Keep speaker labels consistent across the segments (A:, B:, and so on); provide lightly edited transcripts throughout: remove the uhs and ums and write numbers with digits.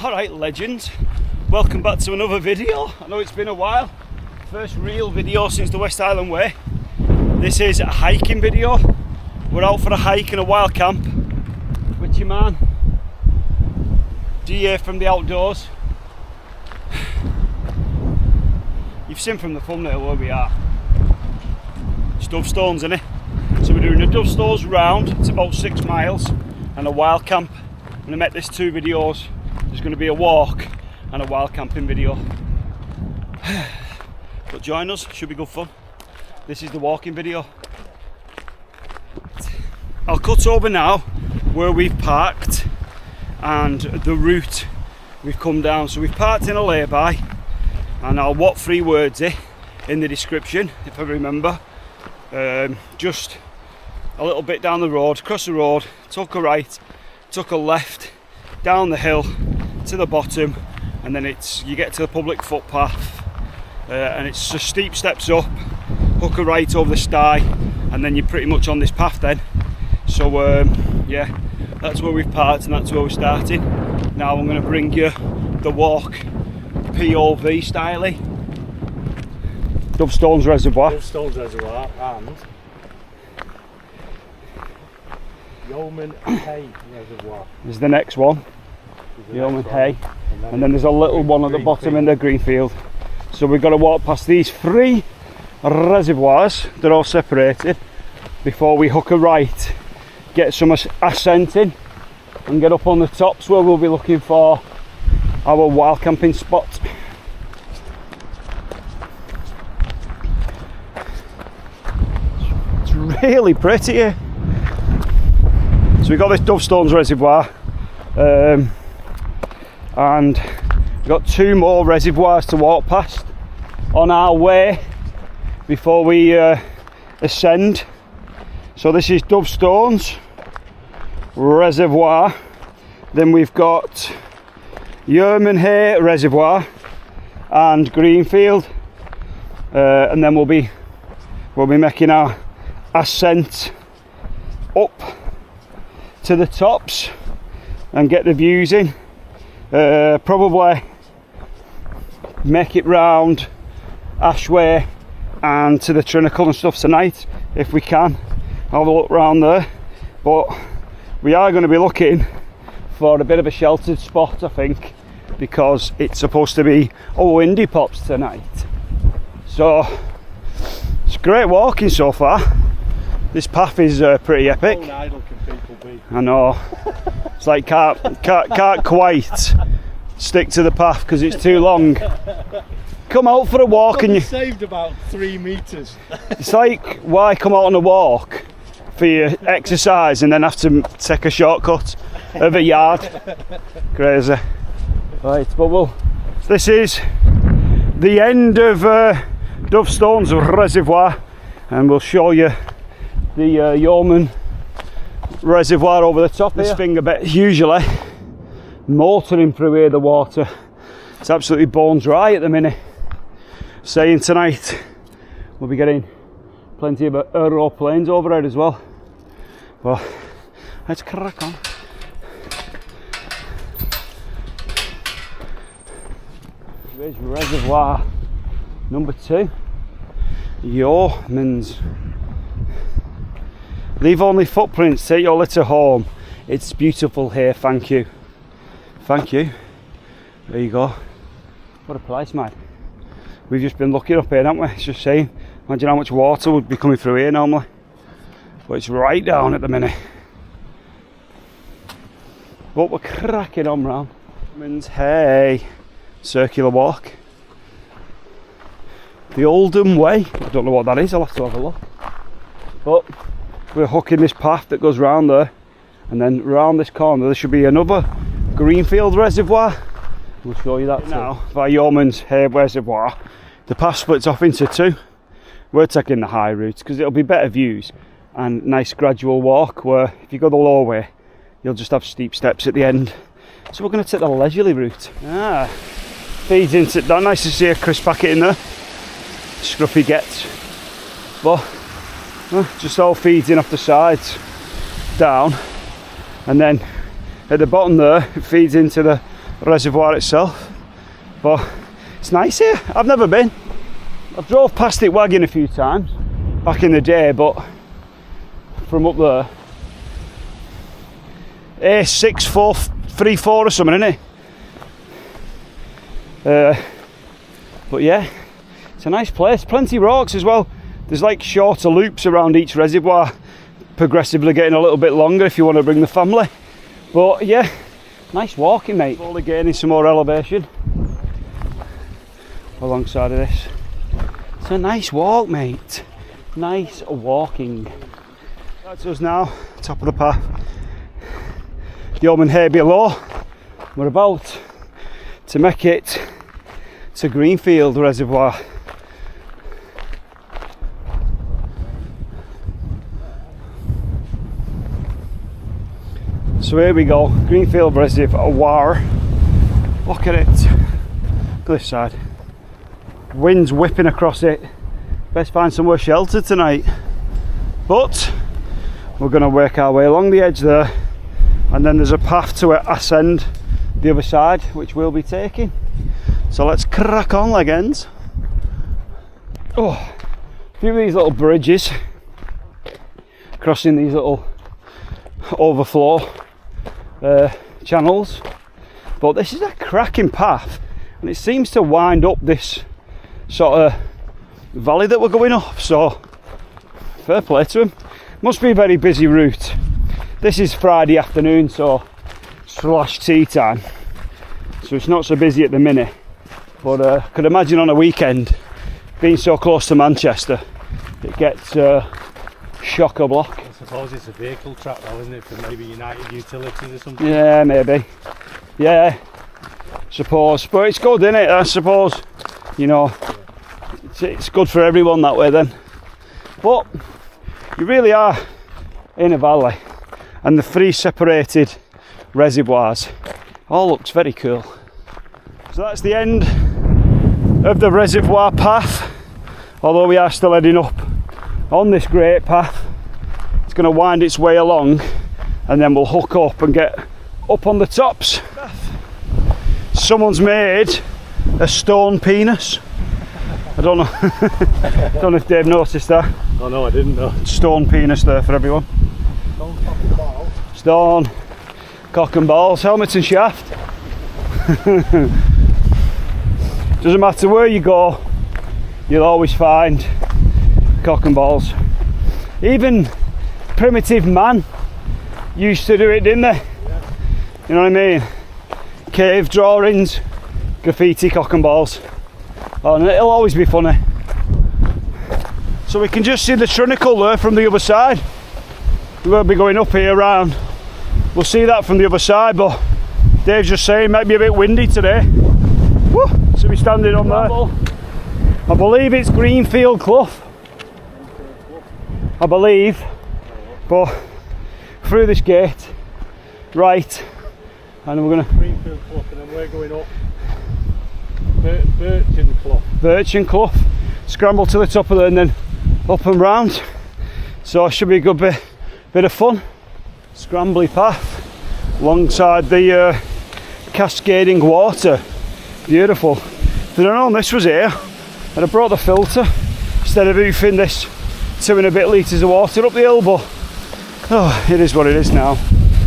A: Alright legends, welcome back to another video. I know it's been a while, first real video since the West Island Way. This is a hiking video. We're out for a hike in a wild camp with your man DA from the outdoors. You've seen from the thumbnail where we are. It's Dovestones, isn't it? So we're doing a Dovestones round, it's about 6 miles, and a wild camp. I'm going to make this 2 videos. There's going to be a walk and a wild camping video. But join us, should be good fun. This is the walking video. I'll cut over now where we've parked and the route we've come down. So we've parked in a lay-by, and I'll what 3 words in the description if I remember. Just a little bit down the road, cross the road, took a right, took a left, down the hill to the bottom, and then you get to the public footpath, and it's just steep steps up, hook a right over the sty, and then you're pretty much on this path then. So yeah, that's where we've parked and that's where we're starting. Now I'm going to bring you the walk POV style. Dovestones Reservoir.
B: Dovestones Reservoir and Yeoman Hay Reservoir
A: is the next one. Yeoman Hay, and then there's a little one at the bottom in the green field. So we've got to walk past these 3 reservoirs. They're all separated before we hook a right, get some ascent in, and get up on the tops where we'll be looking for our wild camping spot. It's really pretty here. So we've got this Dovestones Reservoir, and we've got 2 more reservoirs to walk past on our way before we ascend. So this is Dovestones Reservoir, then we've got Yeoman Hay Reservoir and Greenfield, and then we'll be making our ascent up to the tops and get the views in. Probably make it round Ashway and to the Trinicle and stuff tonight if we can. Have a look round there, but we are going to be looking for a bit of a sheltered spot, I think, because it's supposed to be windy pops tonight. So it's great walking so far. This path is pretty epic.
B: How idle can people be?
A: I know. It's like can't quite stick to the path because it's too long. Come out for a walk and you
B: saved about 3 meters.
A: It's like, why come out on a walk for your exercise and then have to take a shortcut of a yard? Crazy. Right, but this is the end of Dovestones Reservoir, and we'll show you the Yeoman Reservoir over the top here. This thing a bit usually motoring through here, the water. It's absolutely bone dry at the minute. Saying tonight we'll be getting plenty of aeroplanes overhead as well. Well, let's crack on. There's reservoir number 2, Yeoman's. Leave only footprints, take your litter home. It's beautiful here, thank you. Thank you. There you go. What a place, mate. We've just been looking up here, haven't we? It's just saying, imagine how much water would be coming through here normally. But it's right down at the minute. But we're cracking on round. Hey, circular walk. The Oldham Way. I don't know what that is, I'll have to have a look. But we're hooking this path that goes round there, and then round this corner there should be another Greenfield Reservoir. We'll show you that now. By Yeoman's Hay Reservoir, the path splits off into 2. We're taking the high route because it'll be better views and nice gradual walk, where if you go the low way you'll just have steep steps at the end. So we're going to take the leisurely route. Feeds into that. Nice to see a crisp packet in there. Scruffy gets, but just all feeds in off the sides down, and then at the bottom there it feeds into the reservoir itself, but it's nice here. I've never been. I've drove past it wagging a few times back in the day, but from up there, A6434 or something, isn't it? But yeah, it's a nice place. Plenty of rocks as well. There's like shorter loops around each reservoir, progressively getting a little bit longer if you want to bring the family. But yeah, nice walking, mate. Slowly gaining some more elevation alongside of this. It's a nice walk, mate. Nice walking. That's us now, top of the path. The Yeoman Hay below. We're about to make it to Greenfield Reservoir. So here we go, Greenfield Reservoir. Look at it. Look at this side. Wind's whipping across it. Best find somewhere sheltered tonight. But we're going to work our way along the edge there, and then there's a path to ascend the other side, which we'll be taking. So let's crack on, leggings. Oh, a few of these little bridges crossing these little overflow channels, but this is a cracking path, and it seems to wind up this sort of valley that we're going up, so fair play to him. Must be a very busy route. This is Friday afternoon, so slash tea time, so it's not so busy at the minute, but I could imagine on a weekend, being so close to Manchester, it gets chock-a-block.
B: I suppose it's a vehicle track though, isn't it, for maybe United Utilities or something?
A: Yeah, maybe. Yeah, suppose. But it's good, isn't it? I suppose, you know, it's good for everyone that way then. But you really are in a valley, and the three separated reservoirs all looks very cool. So that's the end of the reservoir path, although we are still heading up on this great path. It's going to wind its way along, and then we'll hook up and get up on the tops. Someone's made a stone penis. I don't know. Don't know if Dave noticed that.
B: Oh no, I didn't know.
A: Stone penis there for everyone.
B: Stone cock and ball.
A: Stone, cock and balls, helmet and shaft. Doesn't matter where you go, you'll always find cock and balls. Even primitive man used to do it, didn't they?
B: Yeah.
A: You know what I mean? Cave drawings, graffiti, cock and balls. Oh, and it'll always be funny. So we can just see the Trunicle there from the other side. We will be going up here around. We'll see that from the other side, but Dave's just saying it might be a bit windy today. Woo! So we're standing on there. I believe it's Greenfield Clough. I believe. But through this gate, right, and we're gonna
B: Greenfield Clough, and then we're going up Birchen Clough.
A: Birchen Clough. Scramble to the top of there and then up and round. So it should be a good bit of fun. Scrambly path alongside the cascading water. Beautiful. If I'd known this was here, I'd have brought the filter instead of hoofing this 2 and a bit litres of water up the hill, but oh, it is what it is now.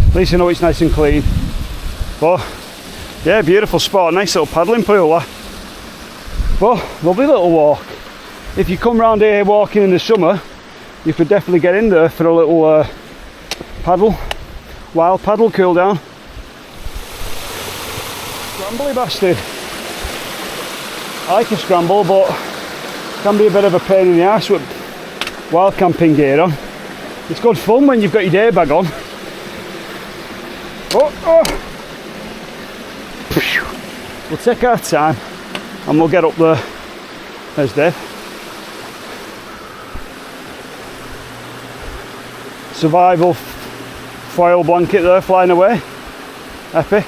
A: At least I know it's nice and clean. But yeah, beautiful spot, nice little paddling pool there. But lovely little walk. If you come round here walking in the summer, you could definitely get in there for a little paddle, wild paddle cool down. Scrambly bastard. I like a scramble, but can be a bit of a pain in the arse with wild camping gear on. It's good fun when you've got your day bag on. Oh. We'll take our time and we'll get up there. There's Dave. Survival foil blanket there flying away. Epic.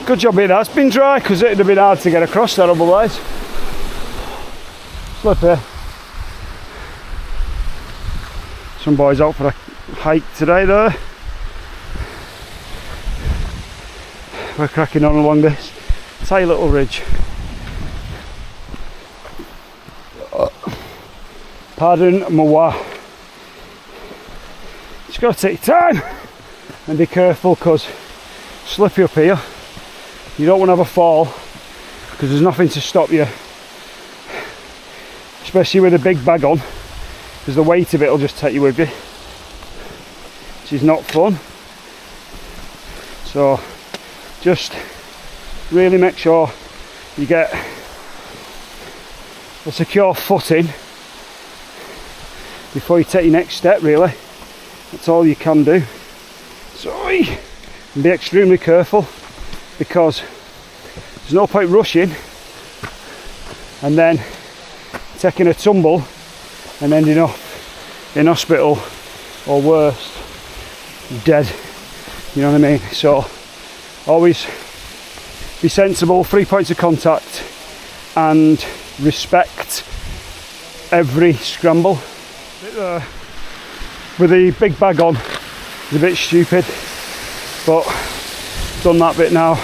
A: Good job it has been dry, because it'd have been hard to get across that otherwise. Slippery. Some boys out for a hike today there. we're cracking on along this tight little ridge. Pardon moi. Just got to take time and be careful because slippy up here. You don't want to have a fall because there's nothing to stop you, especially with a big bag on, because the weight of it will just take you with you, which is not fun. So just really make sure you get a secure footing before you take your next step, really. That's all you can do. So and be extremely careful, because there's no point rushing and then taking a tumble and ending up in hospital or worse, dead. You know what I mean? So always be sensible, 3 points of contact, and respect every scramble. With the big bag on, it's a bit stupid, but done that bit now.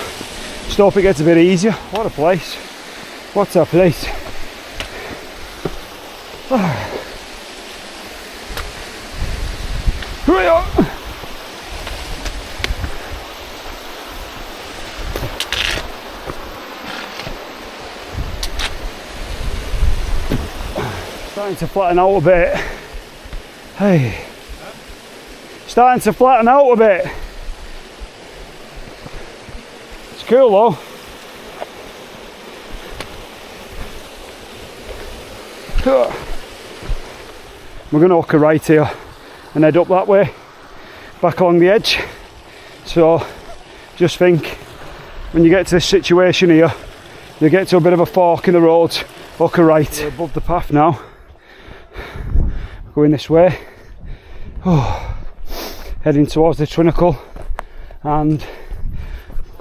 A: Just hope it gets a bit easier. What a place! What a place! Here we are. Starting to flatten out a bit. Hey, starting to flatten out a bit. It's cool though. We're going to hook a right here and head up that way, back along the edge. So just think, when you get to this situation here, you get to a bit of a fork in the road, hook a right. We're above the path now, going this way, heading towards the Trinacle, and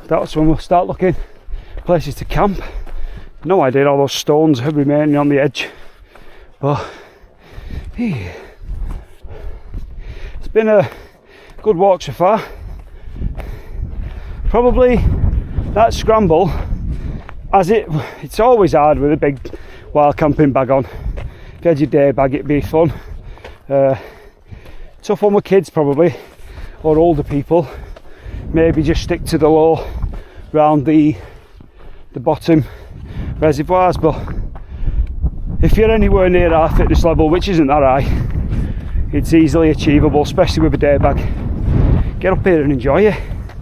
A: that's when we'll start looking places to camp. No idea all those stones are remaining on the edge, but it's been a good walk so far. Probably that scramble, as it's always hard with a big wild camping bag on. If you had your day bag, it'd be fun. Tough one with kids probably, or older people. Maybe just stick to the low round the bottom reservoirs, but if you're anywhere near our fitness level, which isn't that high, it's easily achievable, especially with a day bag. Get up here and enjoy it,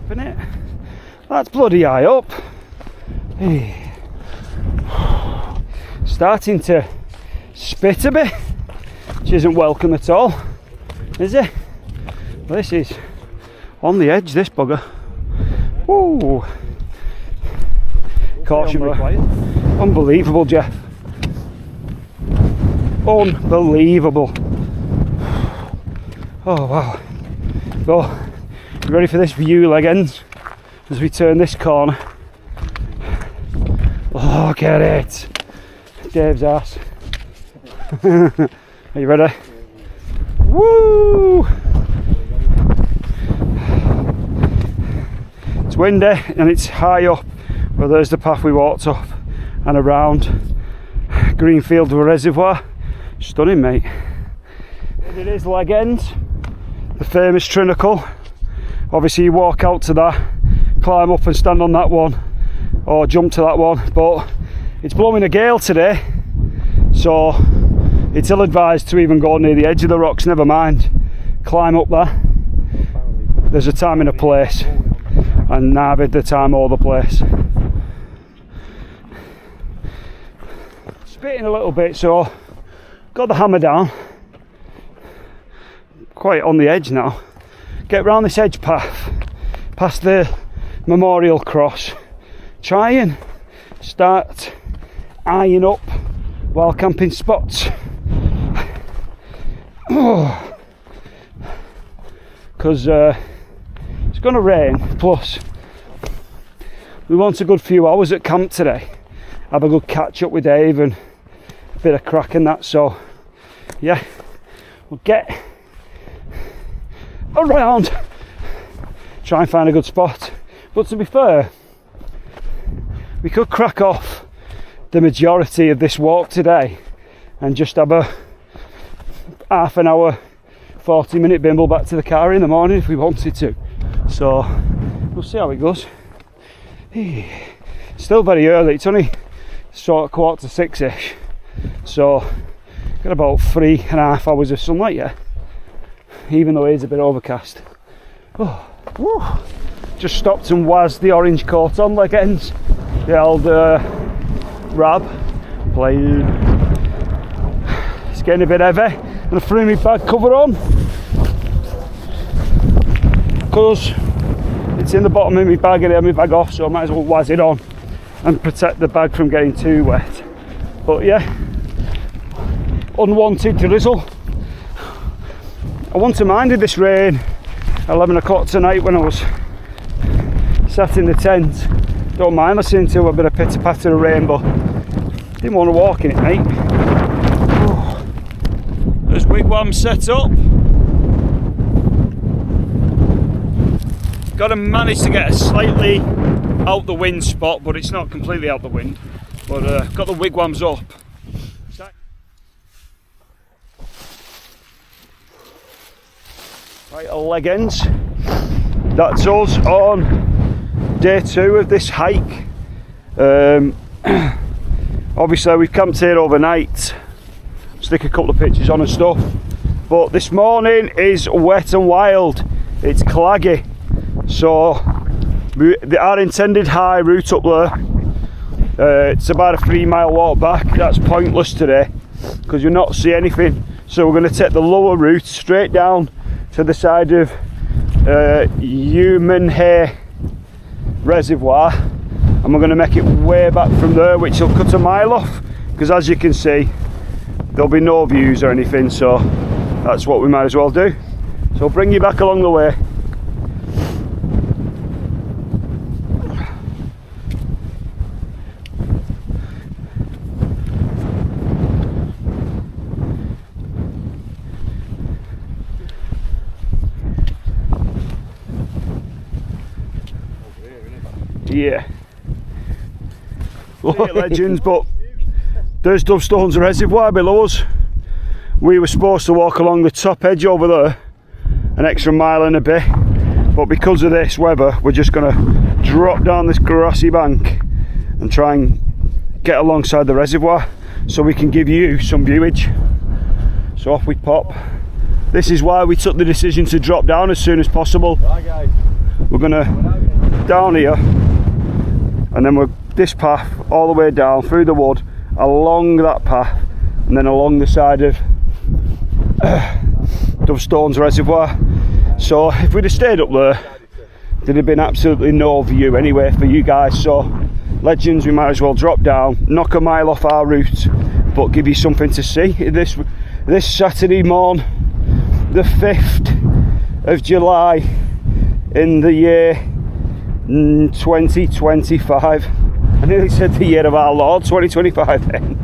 A: isn't it? That's bloody high up. Hey. Starting to spit a bit, which isn't welcome at all, is it? Well, this is on the edge, this bugger. Woo! Caution required. Unbelievable, Jeff. Unbelievable. Oh wow. So, you ready for this view, leg ends, as we turn this corner? Look at it. Dave's ass. Are you ready? Woo! It's windy and it's high up. Well, there's the path we walked up and around Greenfield Reservoir. Stunning, mate. It is leg end, the famous Trinacle. Obviously you walk out to that, climb up and stand on that one, or jump to that one, but it's blowing a gale today, so it's ill-advised to even go near the edge of the rocks, never mind climb up there. There's a time and a place, and now the time or the place. Spitting a little bit, so got the hammer down, quite on the edge now. Get round this edge path, past the memorial cross, try and start eyeing up wild camping spots. Because it's going to rain, plus we want a good few hours at camp today, have a good catch up with Dave and a bit of crack and that, so yeah, we'll get around, try and find a good spot. But to be fair, we could crack off the majority of this walk today and just have a half an hour, 40-minute bimble back to the car in the morning if we wanted to. So we'll see how it goes. Still very early, it's only sort of 5:45ish, so got about 3.5 hours of sunlight yet, even though it is a bit overcast. Oh, woo. Just stopped and was the orange coat on leg ends, the old Rab playing. It's getting a bit heavy, and I threw my bag cover on because it's in the bottom of my bag and I had my bag off, so I might as well waz it on and protect the bag from getting too wet. But yeah, unwanted drizzle. I wouldn't have minded this rain 11 o'clock tonight when I was sat in the tent. Don't mind listening to a bit of pitter patter of rain, but didn't want to walk in it, mate. There's wigwam set up. Got to manage to get a slightly out the wind spot, but it's not completely out the wind. But got the wigwams up. Right, leg ends. That's us on day 2 of this hike. Obviously we've camped here overnight, stick a couple of pictures on and stuff, but this morning is wet and wild, it's claggy, so our intended high route up there, it's about a 3-mile walk back. That's pointless today because you'll not see anything, so we're going to take the lower route straight down to the side of Human Hay reservoir, and we're going to make it way back from there, which will cut a mile off, because as you can see there'll be no views or anything, so that's what we might as well do. So I'll bring you back along the way. Yeah. Legends, but there's Dovestones reservoir below us. We were supposed to walk along the top edge over there, an extra mile and a bit, but because of this weather we're just going to drop down this grassy bank and try and get alongside the reservoir so we can give you some viewage. So off we pop. This is why we took the decision to drop down as soon as possible. We're going to down here, and then we're this path all the way down through the wood, along that path, and then along the side of Dovestones reservoir. So if we'd have stayed up there, there'd have been absolutely no view anyway for you guys. So legends, we might as well drop down, knock a mile off our route, but give you something to see this Saturday morn, the 5th of July in the year 2025. I nearly said the year of our Lord 2025 then.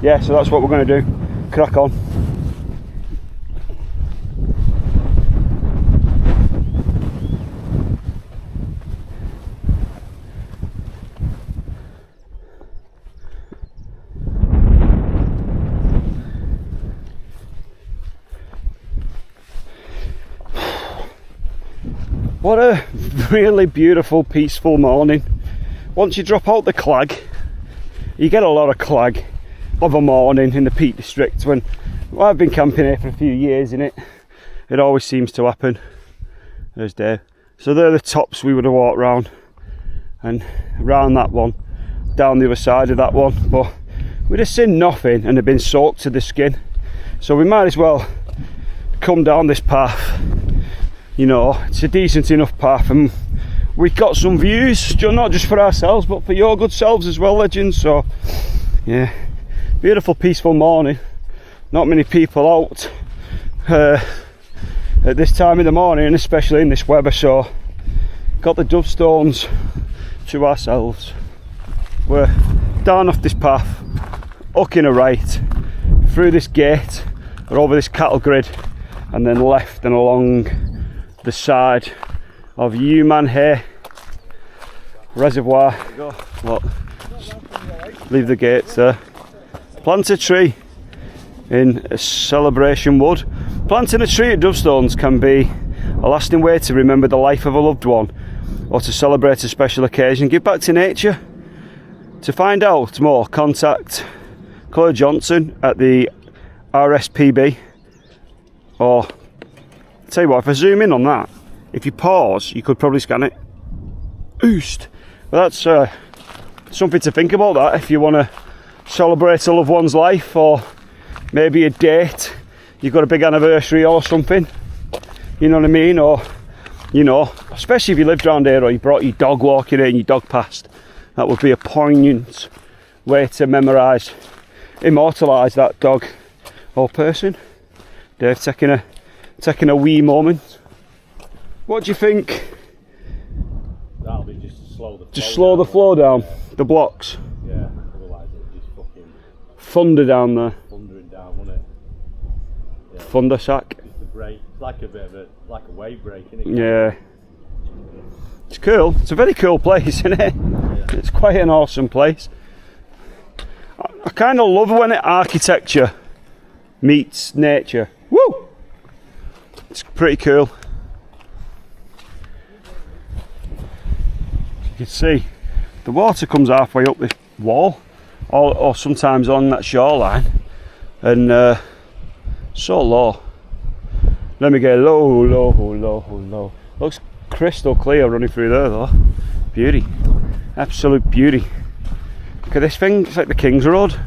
A: Yeah, so that's what we're going to do. Crack on. What a really beautiful, peaceful morning. Once you drop out the clag, you get a lot of clag of a morning in the Peak District. When I've been camping here for a few years in it, it always seems to happen. There's Dave. So they're the tops we would have walked round, and round that one, down the other side of that one, but we'd have seen nothing and have been soaked to the skin. So we might as well come down this path. You know, it's a decent enough path, and we've got some views, not just for ourselves but for your good selves as well, legends. So yeah, beautiful peaceful morning, not many people out at this time of the morning, and especially in this weather, so got the Dovestones to ourselves. We're down off this path, hooking a right through this gate or over this cattle grid, and then left and along the side of Human Hay reservoir. Look, leave the gates there. Plant a tree in a celebration wood. Planting a tree at Dovestones can be a lasting way to remember the life of a loved one or to celebrate a special occasion. Give back to nature. To find out more, contact Claire Johnson at the RSPB, or tell you what, if I zoom in on that, if you pause you could probably scan it. Oost. Well, that's something to think about, that if you want to celebrate a loved one's life, or maybe a date, you've got a big anniversary or something, you know what I mean, or you know, especially if you lived around here or you brought your dog walking here and your dog passed, that would be a poignant way to immortalise that dog or person. Dave taking a wee moment. What do you think?
B: That'll be just to slow the flow
A: just slow the flow down,
B: yeah.
A: The blocks.
B: Yeah, otherwise it'll just fucking
A: Thunder down there.
B: thundering down, won't it? Yeah.
A: Thunder sack.
B: Just a break. It's like a bit of a wave break, isn't it?
A: Yeah. It's cool. It's a very cool place, isn't it?
B: Yeah.
A: It's quite an awesome place. I kind of love when architecture meets nature. Woo! It's pretty cool. You can see the water comes halfway up this wall, or sometimes on that shoreline, and so low. Let me get low. Looks crystal clear running through there though. Beauty, absolute beauty. Look at this thing, it's like the King's Road.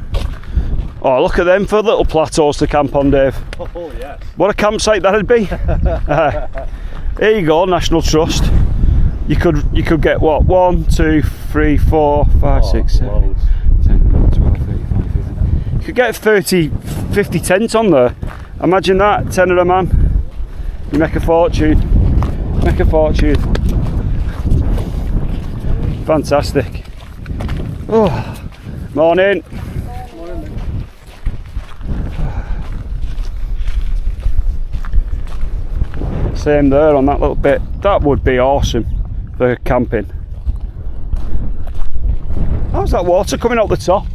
A: Oh, look at them for little plateaus to camp on, Dave.
B: Oh yes.
A: What a campsite that'd be. Here you go, National Trust. You could get what? 1, 2, 3, 4, 5, 6, 7,
B: loads.
A: 10, 11, 12, 13, 14, 15. You could get 30, 50 tents on there. Imagine that, tenner a man. You make a fortune. Make a fortune. Fantastic. Oh, morning. Same there on that little bit. That would be awesome for camping. How's that water coming out the top?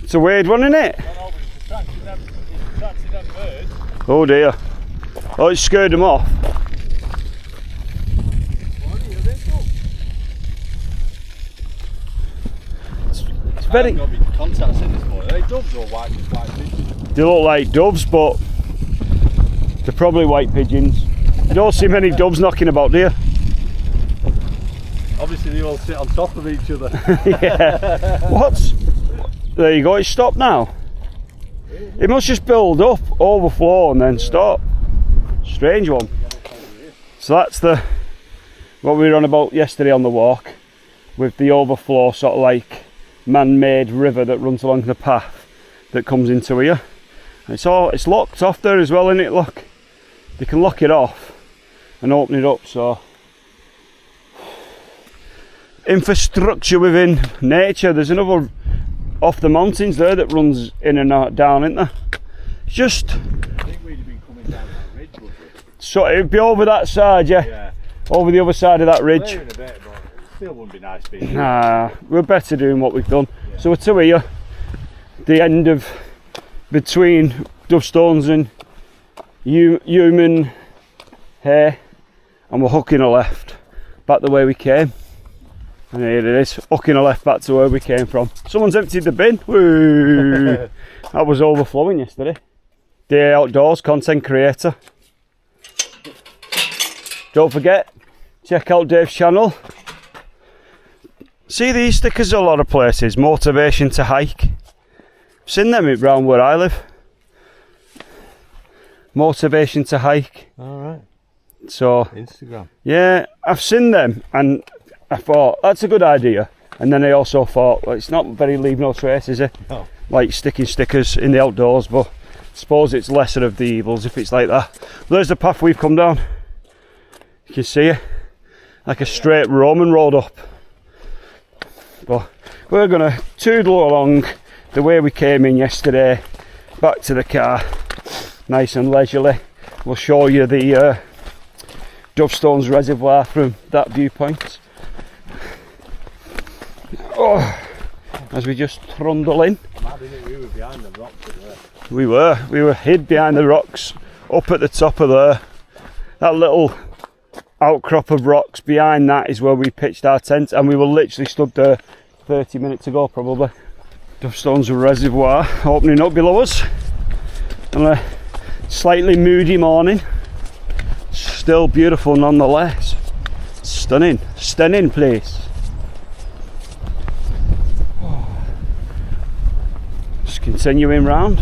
A: It's a weird one, isn't it? Oh dear. Oh, it scared them off. It's very...
B: Contacts in this morning. Are they doves or white pigeons?
A: They look like doves, but they're probably white pigeons. You don't see many doves knocking about, do you?
B: Obviously they all sit on top of each other.
A: Yeah. What's... There you go, it's stopped now. It must just build up, overflow and then stop. Strange one. So that's what we were on about yesterday on the walk, with the overflow, sort of like man-made river that runs along the path that comes into here. And it's locked off there as well, isn't it? Look, they can lock it off and open it up. So infrastructure within nature. There's another off the mountains there that runs in and out down, isn't there? It's just,
B: I think we'd have been coming down that ridge, would we?
A: so it'd be over that side, yeah. Over the other side of that ridge.
B: In a bit, but it still wouldn't be nice being
A: Nah, we're better doing what we've done.
B: Yeah.
A: So we're to here, the end of between Dovestones and Human here, and we're hooking a left back the way we came. And here it is, hooking a left back to where we came from. Someone's emptied the bin. Woo! That was overflowing yesterday. Day Outdoors content creator. Don't forget, check out Dave's channel. See these stickers a lot of places, motivation to hike. I've seen them around where I live. Motivation to hike.
B: Alright.
A: So
B: Instagram.
A: yeah, I've seen them and I thought that's a good idea, and then I also thought, well, it's not very leave no trace, is it?
B: No.
A: Like sticking stickers in the outdoors, but I suppose it's lesser of the evils if it's like that. There's the path we've come down. You can see it, like a straight Roman road up. But we're gonna toodle along the way we came in yesterday, back to the car, nice and leisurely. we'll show you the Dovestones reservoir from that viewpoint. Oh, as we just trundle in.
B: Mad, isn't it? We were behind the rocks up there.
A: We were hid behind the rocks up at the top of there. That little outcrop of rocks behind that is where we pitched our tent, and we were literally stood there 30 minutes ago probably. Dovestones reservoir opening up below us on a slightly moody morning. Still beautiful nonetheless. Stunning place. Just continuing round.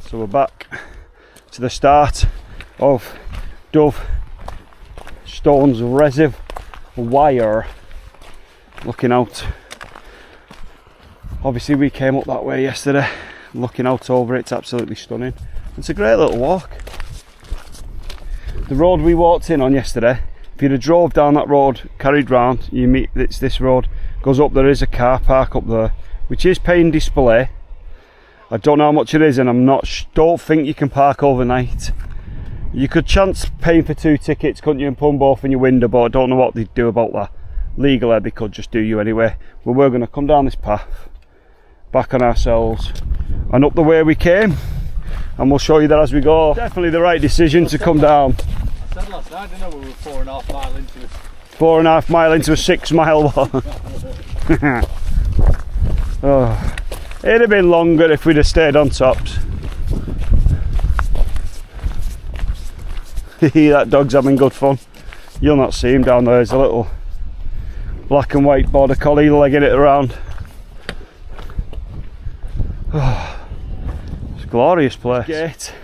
A: So we're back to the start of Dovestones reservoir. Looking out. Obviously we came up that way yesterday. Looking out over it's absolutely stunning. It's a great little walk. The road we walked in on yesterday, if you'd have drove down that road, carried round, you meet, it's this road, goes up, there is a car park up there, which is paying display. I don't know how much it is, and don't think you can park overnight. You could chance paying for 2 tickets, couldn't you, and put them both in your window, but I don't know what they'd do about that. Legally they could just do you anyway. But we're going to come down this path, back on ourselves, and up the way we came, and we'll show you that as we go. Definitely the right decision to come down.
B: I said last night, didn't I, we were 4.5 mile into it.
A: 4.5 mile into a 6 mile walk. Oh. It'd have been longer if we'd have stayed on tops. That dog's having good fun. You'll not see him down there. There's a little black and white border collie legging it around. Oh, it's a glorious place. Gate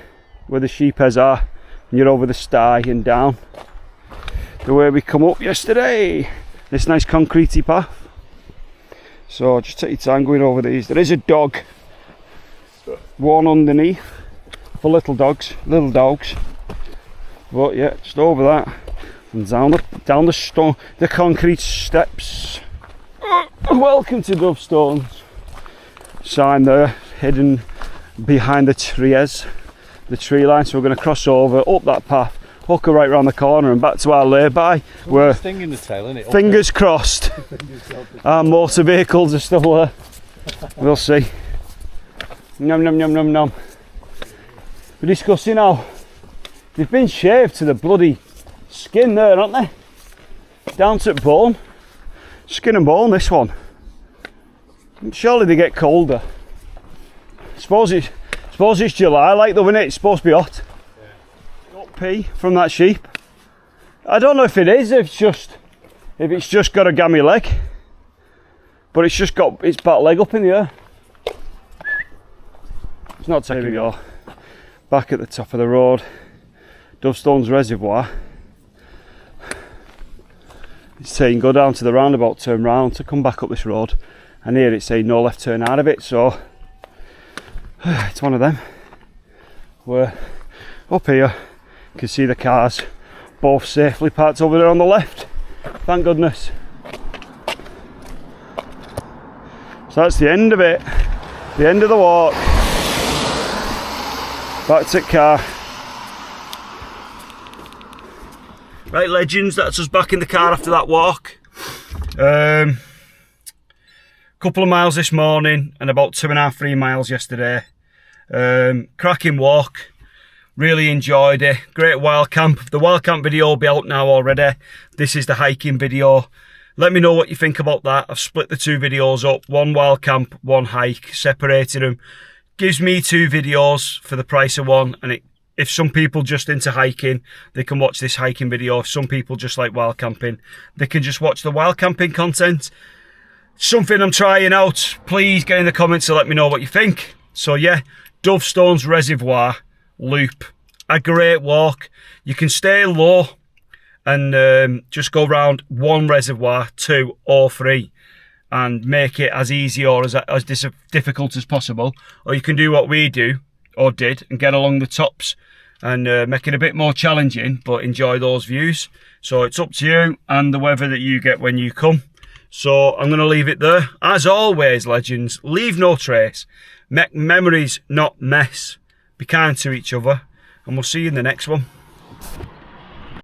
A: where the sheepheads are, and you're over the sty and down the way we come up yesterday. This nice concretey path. So just take your time going over these. There is a dog, one underneath for little dogs. But yeah, just over that and down the stone, the concrete steps. Welcome to Dovestones. Sign there, hidden behind the trees, the tree line. So we're going to cross over up that path, hook her right round the corner and back to our lay-by. We're
B: stinging the tail, isn't it?
A: Fingers crossed. Our motor vehicles are still there. We'll see. Nom nom nom nom nom. We're discussing how they've been shaved to the bloody skin there, aren't they? Down to the bone. Skin and bone, this one. Surely they get colder. Suppose it's July like though, isn't it? It's supposed to be hot. Pee from that sheep. I don't know if it is, if it's just got a gammy leg, but it's just got its back leg up in the air. It's not taking me off. Back at the top of the road, Dovestones reservoir. It's saying go down to the roundabout, turn round to come back up this road, and here it's saying no left turn out of it, so it's one of them. We're up here. You can see the cars both safely parked over there on the left, thank goodness. So that's the end of it, the end of the walk. Back to the car. Right legends, that's us back in the car after that walk. Couple of miles this morning and about 2.5–3 miles yesterday. Cracking walk. Really enjoyed it. Great wild camp. The wild camp video will be out now already. This is the hiking video. Let me know what you think about that. I've split the 2 videos up. One wild camp, one hike. Separated them. Gives me 2 videos for the price of one. And if some people just into hiking, they can watch this hiking video. If some people just like wild camping, they can just watch the wild camping content. Something I'm trying out. Please get in the comments to let me know what you think. So yeah, Dovestones reservoir. Loop, a great walk. You can stay low and just go round 1 reservoir, 2 or 3 and make it as easy or as difficult as possible, or you can do what we do or did and get along the tops and make it a bit more challenging, but enjoy those views. So it's up to you and the weather that you get when you come. So I'm going to leave it there. As always, legends, leave no trace. Make memories, not mess. Be kind to each other, and we'll see you in the next one.